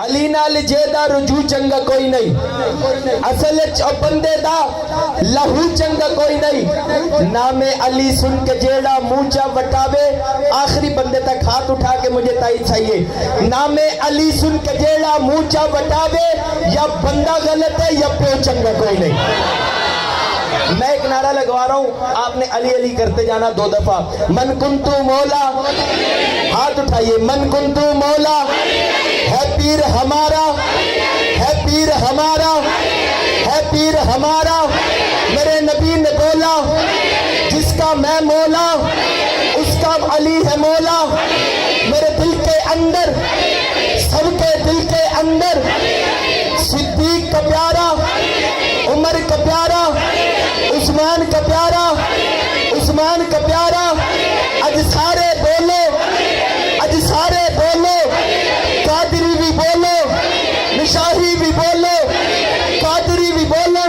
علی نال جیدہ رجوع چنگا کوئی نہیں، اصل بندے دا لہو چنگا کوئی نہیں۔ نام علی سن کے جیڑا موچا وٹاوے، آخری بندے تک ہاتھ اٹھا کے مجھے تائید چاہیے۔ نام علی سن کے جیڑا موچا وٹاوے، یا بندہ غلط ہے یا پیو چنگا کوئی نہیں۔ میں ایک نعرہ لگوا رہا ہوں، آپ نے علی علی کرتے جانا 2 دفعہ۔ من کنتو مولا، ہاتھ اٹھائیے، من کنتو مولا، ہے پیر ہمارا، ہے پیر ہمارا، ہے پیر ہمارا۔ میرے نبی نے بولا جس کا میں مولا اس کا علی ہے مولا۔ میرے دل کے اندر، سب کے دل کے اندر صدیق کا پیارا، عمر کا پیارا، عثمان کا پیارا، عثمان کا پیارا۔ اج سارے بولو، اج سارے بولو، قادری بھی بولو، نشاہی بھی بولو، قادری بھی بولو۔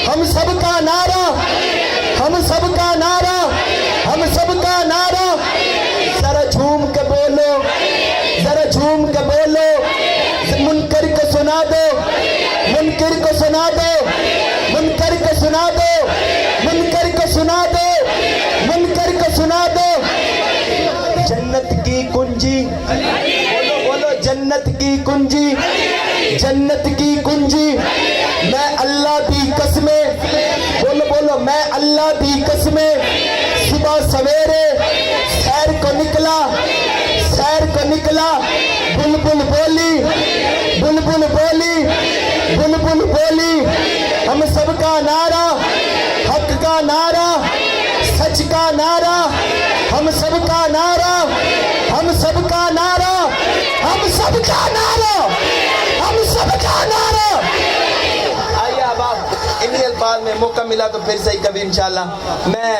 ہم سب کا نعرہ، ہم سب کا نعرہ، ہم سب کا نعرہ۔ ذرا جھوم کے بولو، ذرا جھوم کے بولو۔ منکر کو سنا دو، منکر کو سنا دو، منکر کو سنا دو، منکر کو سنا دو، منکر کو سنا دو۔ جنت کی کنجی، بولو بولو، جنت کی کنجی، جنت کی کنجی۔ میں اللہ دی قسمیں، بولو بولو، میں اللہ دی قسمیں صبح سویرے سیر کو نکلا، سیر کو نکلا، بلبل بولی، بلبل بولی، بلبل بولی۔ ہم سب کا نعرہ، حق کا نعرہ، سچ کا نعرہ، ہم سب کا نعرہ، ہم سب کا نعرہ، ہم سب کا نعرہ، ہم سب کا نعرہ۔ آئیے اب آپ انہی الفاظ میں، موقع ملا تو پھر صحیح کبھی انشاءاللہ۔ میں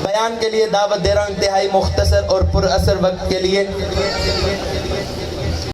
بیان کے لیے دعوت دے رہا ہوں انتہائی مختصر اور پر اثر وقت کے لیے۔